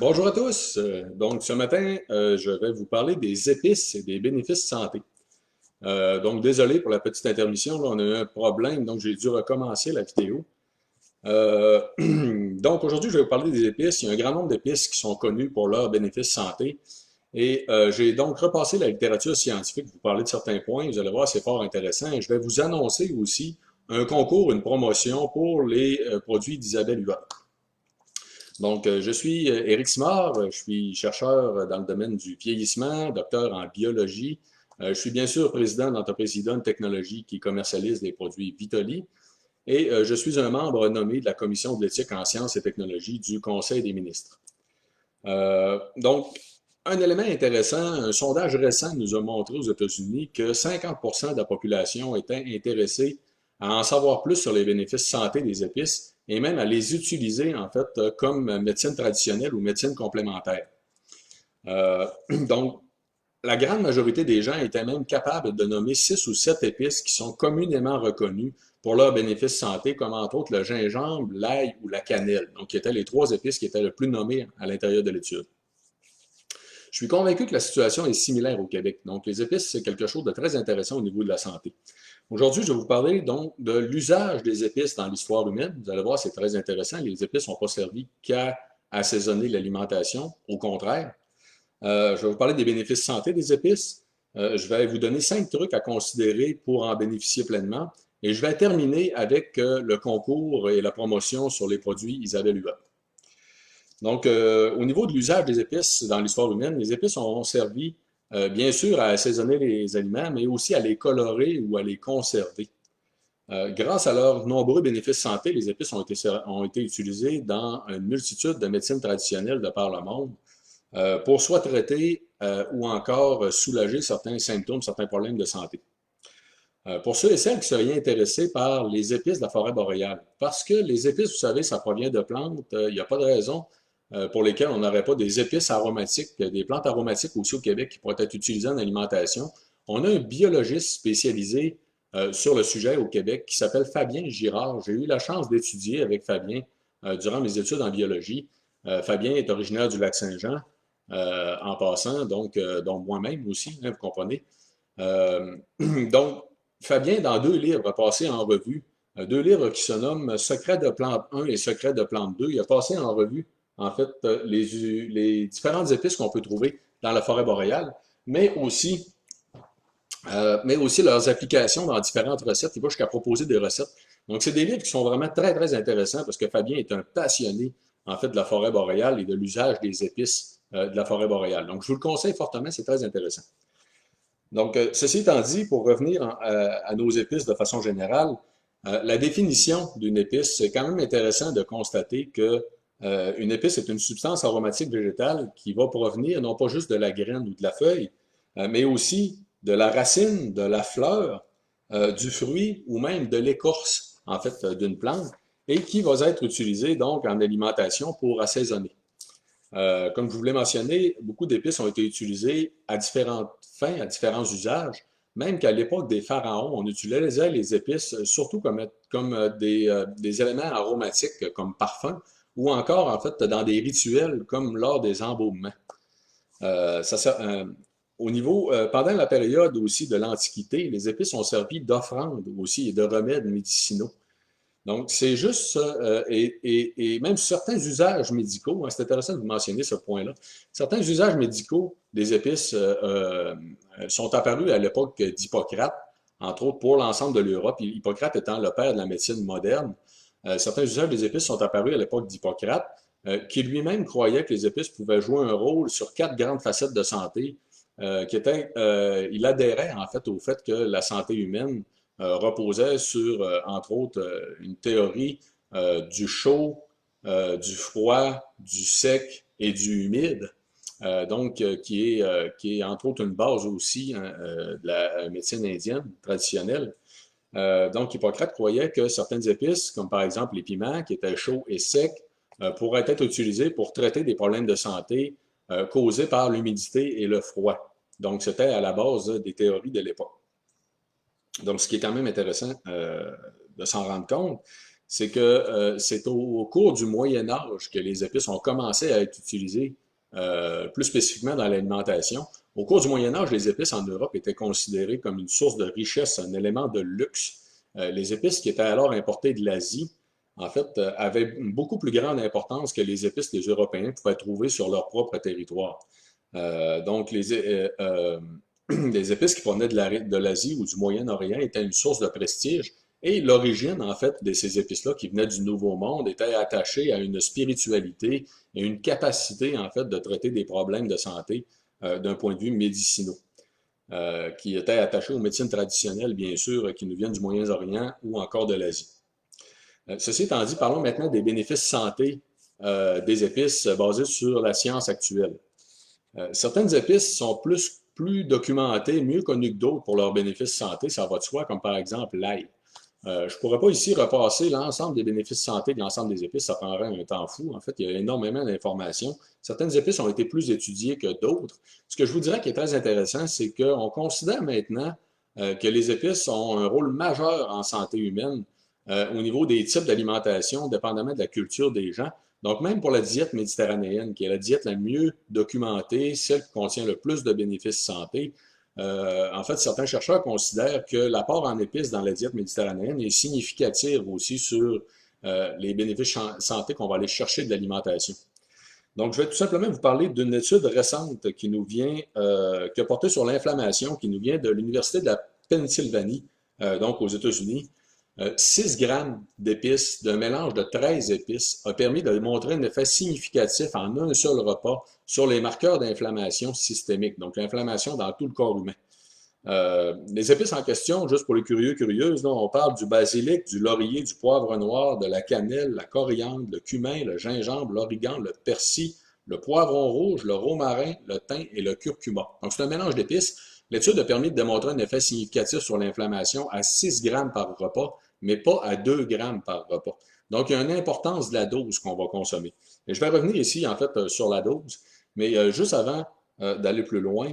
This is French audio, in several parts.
Bonjour à tous. Donc, ce matin, je vais vous parler des épices et des bénéfices santé. Donc, désolé pour la petite intermission, là, on a eu un problème, donc j'ai dû recommencer la vidéo. Donc, aujourd'hui, je vais vous parler des épices. Il y a un grand nombre d'épices qui sont connues pour leurs bénéfices santé. Et j'ai donc repassé la littérature scientifique, vous parler de certains points. Vous allez voir, c'est fort intéressant. Et je vais vous annoncer aussi un concours, une promotion pour les produits d'Isabelle Huot. Donc, je suis Éric Simard, je suis chercheur dans le domaine du vieillissement, docteur en biologie. Je suis bien sûr président de l'entreprise Idon Technologies qui commercialise les produits Vitoli et je suis un membre nommé de la Commission de l'éthique en sciences et technologies du Conseil des ministres. Donc, un élément intéressant, un sondage récent nous a montré aux États-Unis que 50% de la population était intéressée à en savoir plus sur les bénéfices santé des épices et même à les utiliser en fait comme médecine traditionnelle ou médecine complémentaire. Donc, la grande majorité des gens étaient même capables de nommer 6 ou 7 épices qui sont communément reconnues pour leurs bénéfices santé, comme entre autres le gingembre, l'ail ou la cannelle, donc qui étaient les 3 épices qui étaient le plus nommées à l'intérieur de l'étude. Je suis convaincu que la situation est similaire au Québec. Donc, les épices, c'est quelque chose de très intéressant au niveau de la santé. Aujourd'hui, je vais vous parler donc de l'usage des épices dans l'histoire humaine. Vous allez voir, c'est très intéressant. Les épices n'ont pas servi qu'à assaisonner l'alimentation, au contraire. Je vais vous parler des bénéfices santé des épices. Je vais vous donner 5 trucs à considérer pour en bénéficier pleinement. Et je vais terminer avec le concours et la promotion sur les produits Isabelle Huot. Donc, au niveau de l'usage des épices dans l'histoire humaine, les épices ont servi bien sûr à assaisonner les aliments, mais aussi à les colorer ou à les conserver. Grâce à leurs nombreux bénéfices santé, les épices ont été utilisées dans une multitude de médecines traditionnelles de par le monde pour soit traiter ou encore soulager certains symptômes, certains problèmes de santé. Pour ceux et celles qui seraient intéressés par les épices de la forêt boréale, parce que les épices, vous savez, ça provient de plantes, il n'y a pas de raison pour lesquelles on n'aurait pas des épices aromatiques, des plantes aromatiques aussi au Québec qui pourraient être utilisées en alimentation. On a un biologiste spécialisé sur le sujet au Québec qui s'appelle Fabien Girard. J'ai eu la chance d'étudier avec Fabien durant mes études en biologie. Fabien est originaire du Lac-Saint-Jean, en passant, donc moi-même aussi, hein, vous comprenez. Donc, Fabien, dans 2 livres, a passé en revue, 2 livres qui se nomment Secrets de plante 1 et Secrets de plante 2. Il a passé en revue, en fait, les différentes épices qu'on peut trouver dans la forêt boréale, mais aussi leurs applications dans différentes recettes. Il va jusqu'à proposer des recettes. Donc, c'est des livres qui sont vraiment très, très intéressants parce que Fabien est un passionné, en fait, de la forêt boréale et de l'usage des épices de la forêt boréale. Donc, je vous le conseille fortement, c'est très intéressant. Donc, ceci étant dit, pour revenir à nos épices de façon générale, la définition d'une épice, c'est quand même intéressant de constater que une épice est une substance aromatique végétale qui va provenir non pas juste de la graine ou de la feuille, mais aussi de la racine, de la fleur, du fruit ou même de l'écorce, en fait, d'une plante, et qui va être utilisée donc en alimentation pour assaisonner. Comme je vous l'ai mentionné, beaucoup d'épices ont été utilisées à différentes fins, à différents usages. Même qu'à l'époque des pharaons, on utilisait les épices surtout comme des éléments aromatiques, comme parfum, ou encore, en fait, dans des rituels, comme lors des embaumements. Au niveau, pendant la période aussi de l'Antiquité, les épices ont servi d'offrande aussi et de remèdes médicinaux. Donc, c'est juste ça, et même certains usages médicaux, hein, c'est intéressant de vous mentionner ce point-là, certains usages médicaux des épices sont apparus à l'époque d'Hippocrate, entre autres pour l'ensemble de l'Europe, Hippocrate étant le père de la médecine moderne. Certains usages des épices sont apparus à l'époque d'Hippocrate, qui lui-même croyait que les épices pouvaient jouer un rôle sur 4 grandes facettes de santé, il adhérait en fait au fait que la santé humaine reposait sur, entre autres, une théorie du chaud, du froid, du sec et du humide, qui est entre autres une base aussi hein, de la médecine indienne traditionnelle. Donc, Hippocrate croyait que certaines épices, comme par exemple les piments, qui étaient chauds et secs, pourraient être utilisés pour traiter des problèmes de santé causés par l'humidité et le froid. Donc, c'était à la base des théories de l'époque. Donc, ce qui est quand même intéressant de s'en rendre compte, c'est que c'est au cours du Moyen Âge que les épices ont commencé à être utilisées plus spécifiquement dans l'alimentation. Au cours du Moyen Âge, les épices en Europe étaient considérées comme une source de richesse, un élément de luxe. Les épices qui étaient alors importées de l'Asie, en fait, avaient une beaucoup plus grande importance que les épices que les Européens pouvaient trouver sur leur propre territoire. Donc, les épices qui provenaient de l'Asie ou du Moyen-Orient étaient une source de prestige. Et l'origine, en fait, de ces épices-là qui venaient du Nouveau Monde était attachée à une spiritualité et une capacité, en fait, de traiter des problèmes de santé d'un point de vue médicinaux, qui étaient attachés aux médecines traditionnelles, bien sûr, qui nous viennent du Moyen-Orient ou encore de l'Asie. Ceci étant dit, parlons maintenant des bénéfices santé des épices basés sur la science actuelle. Certaines épices sont plus documentées, mieux connues que d'autres pour leurs bénéfices santé, ça va de soi, comme par exemple l'ail. Je ne pourrais pas ici repasser l'ensemble des bénéfices santé de l'ensemble des épices, ça prendrait un temps fou. En fait, il y a énormément d'informations. Certaines épices ont été plus étudiées que d'autres. Ce que je vous dirais qui est très intéressant, c'est qu'on considère maintenant que les épices ont un rôle majeur en santé humaine au niveau des types d'alimentation, dépendamment de la culture des gens. Donc, même pour la diète méditerranéenne, qui est la diète la mieux documentée, celle qui contient le plus de bénéfices santé, en fait, certains chercheurs considèrent que l'apport en épices dans la diète méditerranéenne est significatif aussi sur les bénéfices santé qu'on va aller chercher de l'alimentation. Donc, je vais tout simplement vous parler d'une étude récente qui nous vient, qui a porté sur l'inflammation, qui nous vient de l'Université de la Pennsylvanie, donc aux États-Unis. 6 grammes d'épices, d'un mélange de 13 épices, a permis de démontrer un effet significatif en un seul repas sur les marqueurs d'inflammation systémique, donc l'inflammation dans tout le corps humain. Les épices en question, juste pour les curieux, curieuses, là, on parle du basilic, du laurier, du poivre noir, de la cannelle, la coriandre, le cumin, le gingembre, l'origan, le persil, le poivron rouge, le romarin, le thym et le curcuma. Donc, c'est un mélange d'épices. L'étude a permis de démontrer un effet significatif sur l'inflammation à 6 grammes par repas, mais pas à 2 grammes par repas. Donc, il y a une importance de la dose qu'on va consommer. Et je vais revenir ici, en fait, sur la dose, mais juste avant d'aller plus loin,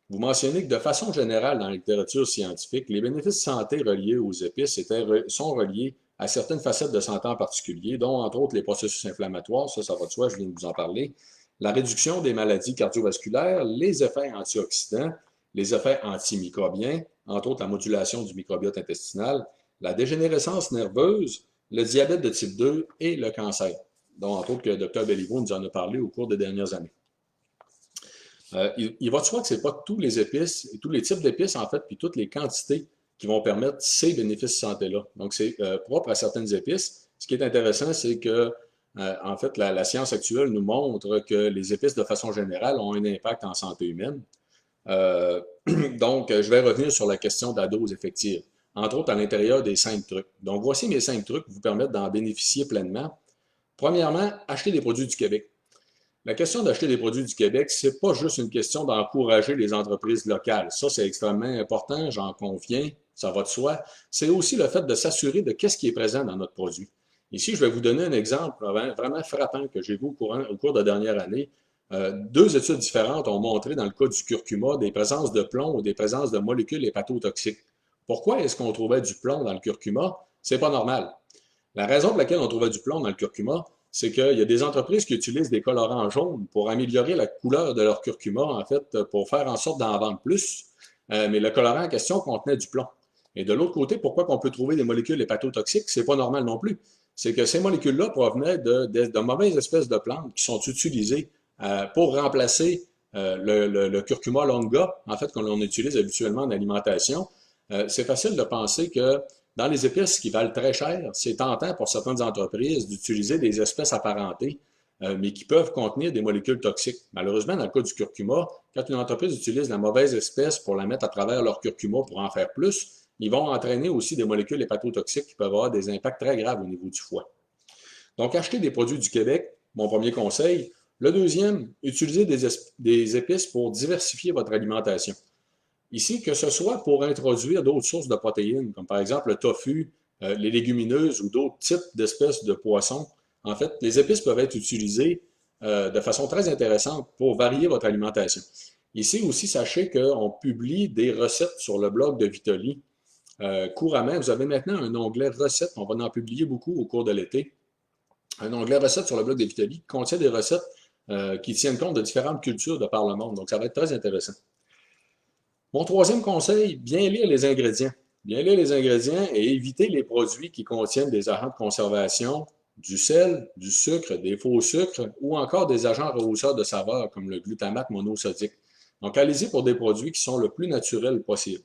vous mentionnez que de façon générale, dans la littérature scientifique, les bénéfices santé reliés aux épices sont reliés à certaines facettes de santé en particulier, dont entre autres les processus inflammatoires, ça va de soi, je viens de vous en parler, la réduction des maladies cardiovasculaires, les effets antioxydants, les effets antimicrobiens, entre autres la modulation du microbiote intestinal, la dégénérescence nerveuse, le diabète de type 2 et le cancer, dont entre autres que le Dr Béliveau nous en a parlé au cours des dernières années. Il va de soi que ce n'est pas tous les épices, et tous les types d'épices, en fait, puis toutes les quantités qui vont permettre ces bénéfices santé-là. Donc, c'est propre à certaines épices. Ce qui est intéressant, c'est que, en fait, la science actuelle nous montre que les épices, de façon générale, ont un impact en santé humaine. Donc, je vais revenir sur la question de la dose effective, entre autres à l'intérieur des 5 trucs. Donc, voici mes 5 trucs qui vous permettent d'en bénéficier pleinement. Premièrement, acheter des produits du Québec. La question d'acheter des produits du Québec, c'est pas juste une question d'encourager les entreprises locales. Ça, c'est extrêmement important, j'en conviens, ça va de soi. C'est aussi le fait de s'assurer de qu'est-ce qui est présent dans notre produit. Ici, je vais vous donner un exemple vraiment frappant que j'ai vu au cours de la dernière année. 2 études différentes ont montré, dans le cas du curcuma, des présences de plomb ou des présences de molécules hépatotoxiques. Pourquoi est-ce qu'on trouvait du plomb dans le curcuma? C'est pas normal. La raison pour laquelle on trouvait du plomb dans le curcuma, c'est qu'il y a des entreprises qui utilisent des colorants jaunes pour améliorer la couleur de leur curcuma, en fait, pour faire en sorte d'en vendre plus. Mais le colorant en question contenait du plomb. Et de l'autre côté, pourquoi on peut trouver des molécules hépatotoxiques? C'est pas normal non plus. C'est que ces molécules-là provenaient de mauvaises espèces de plantes qui sont utilisées pour remplacer le curcuma longa, en fait, qu'on utilise habituellement en alimentation. C'est facile de penser que dans les épices qui valent très cher, c'est tentant pour certaines entreprises d'utiliser des espèces apparentées, mais qui peuvent contenir des molécules toxiques. Malheureusement, dans le cas du curcuma, quand une entreprise utilise la mauvaise espèce pour la mettre à travers leur curcuma pour en faire plus, ils vont entraîner aussi des molécules hépatotoxiques qui peuvent avoir des impacts très graves au niveau du foie. Donc, acheter des produits du Québec, mon premier conseil. Le deuxième, utilisez des épices pour diversifier votre alimentation. Ici, que ce soit pour introduire d'autres sources de protéines, comme par exemple le tofu, les légumineuses ou d'autres types d'espèces de poissons, en fait, les épices peuvent être utilisées de façon très intéressante pour varier votre alimentation. Ici aussi, sachez qu'on publie des recettes sur le blog de Vitoli couramment. Vous avez maintenant un onglet recettes. On va en publier beaucoup au cours de l'été. Un onglet recettes sur le blog de Vitaly qui contient des recettes qui tiennent compte de différentes cultures de par le monde. Donc, ça va être très intéressant. Mon troisième conseil, bien lire les ingrédients. Bien lire les ingrédients et éviter les produits qui contiennent des agents de conservation, du sel, du sucre, des faux sucres ou encore des agents rehausseurs de saveur comme le glutamate monosodique. Donc, allez-y pour des produits qui sont le plus naturels possible.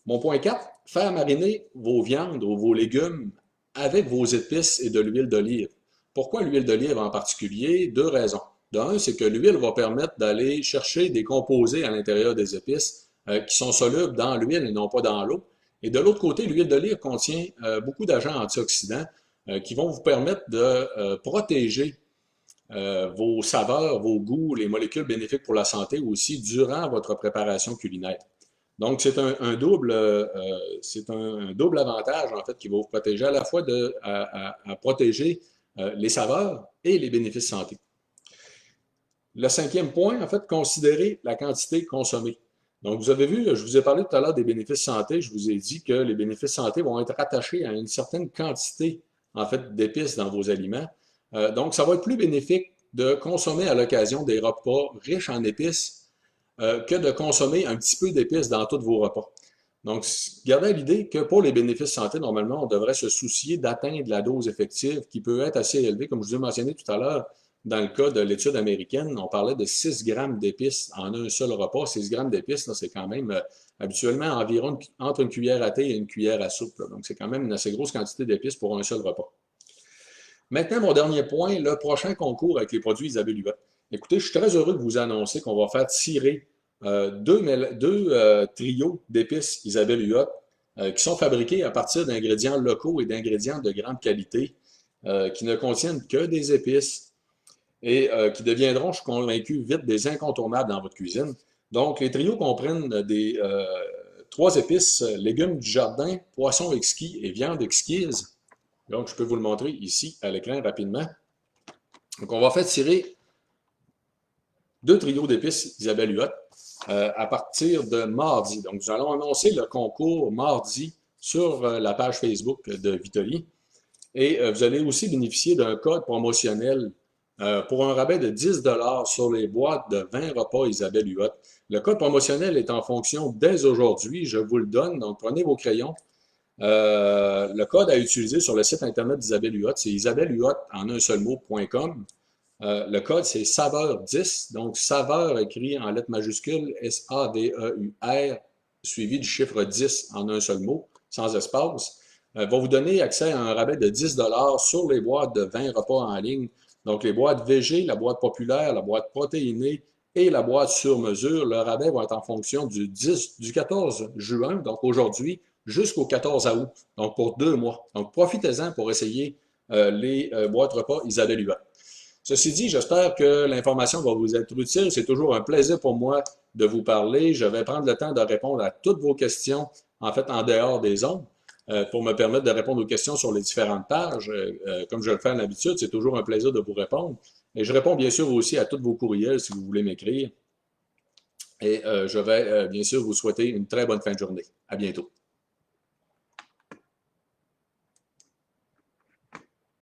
Mon point 4, faire mariner vos viandes ou vos légumes avec vos épices et de l'huile d'olive. Pourquoi l'huile d'olive en particulier? Deux raisons. D'un, c'est que l'huile va permettre d'aller chercher des composés à l'intérieur des épices qui sont solubles dans l'huile et non pas dans l'eau. Et de l'autre côté, l'huile d'olive contient beaucoup d'agents antioxydants qui vont vous permettre de protéger vos saveurs, vos goûts, les molécules bénéfiques pour la santé aussi durant votre préparation culinaire. Donc, c'est un double avantage, en fait, qui va vous protéger à la fois à protéger les saveurs et les bénéfices santé. Le cinquième point, en fait, considérez la quantité consommée. Donc, vous avez vu, je vous ai parlé tout à l'heure des bénéfices santé. Je vous ai dit que les bénéfices santé vont être attachés à une certaine quantité, en fait, d'épices dans vos aliments. Donc, ça va être plus bénéfique de consommer à l'occasion des repas riches en épices que de consommer un petit peu d'épices dans tous vos repas. Donc, gardez à l'idée que pour les bénéfices santé, normalement, on devrait se soucier d'atteindre la dose effective qui peut être assez élevée. Comme je vous ai mentionné tout à l'heure, dans le cas de l'étude américaine, on parlait de 6 grammes d'épices en un seul repas. 6 grammes d'épices, c'est quand même habituellement environ entre une cuillère à thé et une cuillère à soupe. Là. Donc, c'est quand même une assez grosse quantité d'épices pour un seul repas. Maintenant, mon dernier point, le prochain concours avec les produits Isabelle Huot. Écoutez, je suis très heureux de vous annoncer qu'on va faire tirer deux trios d'épices Isabelle Huot qui sont fabriqués à partir d'ingrédients locaux et d'ingrédients de grande qualité qui ne contiennent que des épices et qui deviendront, je suis convaincu, vite des incontournables dans votre cuisine. Donc, les trios comprennent des 3 épices, légumes du jardin, poissons exquis et viande exquise. Donc, je peux vous le montrer ici à l'écran rapidement. Donc, on va faire tirer 2 trios d'épices Isabelle Huot à partir de mardi. Donc, nous allons annoncer le concours mardi sur la page Facebook de Vitaly. Et vous allez aussi bénéficier d'un code promotionnel pour un rabais de 10 sur les boîtes de 20 repas Isabelle Huot. Le code promotionnel est en fonction dès aujourd'hui. Je vous le donne. Donc, prenez vos crayons. Le code à utiliser sur le site internet d'Isabelle Huot, c'est isabellehuot en un seul mot.com. Le code, c'est saveur10, donc saveur écrit en lettres majuscules, S-A-V-E-U-R, suivi du chiffre 10 en un seul mot, sans espace, va vous donner accès à un rabais de 10 sur les boîtes de 20 repas en ligne. Donc, les boîtes VG, la boîte populaire, la boîte protéinée et la boîte sur mesure. Le rabais va être en fonction du 14 juin, donc aujourd'hui, jusqu'au 14 août, donc pour 2 mois. Donc, profitez-en pour essayer les boîtes repas Isabelle Huot. Ceci dit, j'espère que l'information va vous être utile. C'est toujours un plaisir pour moi de vous parler. Je vais prendre le temps de répondre à toutes vos questions, en fait, en dehors des ondes, pour me permettre de répondre aux questions sur les différentes pages. Comme je le fais à l'habitude, c'est toujours un plaisir de vous répondre. Et je réponds bien sûr aussi à tous vos courriels si vous voulez m'écrire. Et je vais bien sûr vous souhaiter une très bonne fin de journée. À bientôt.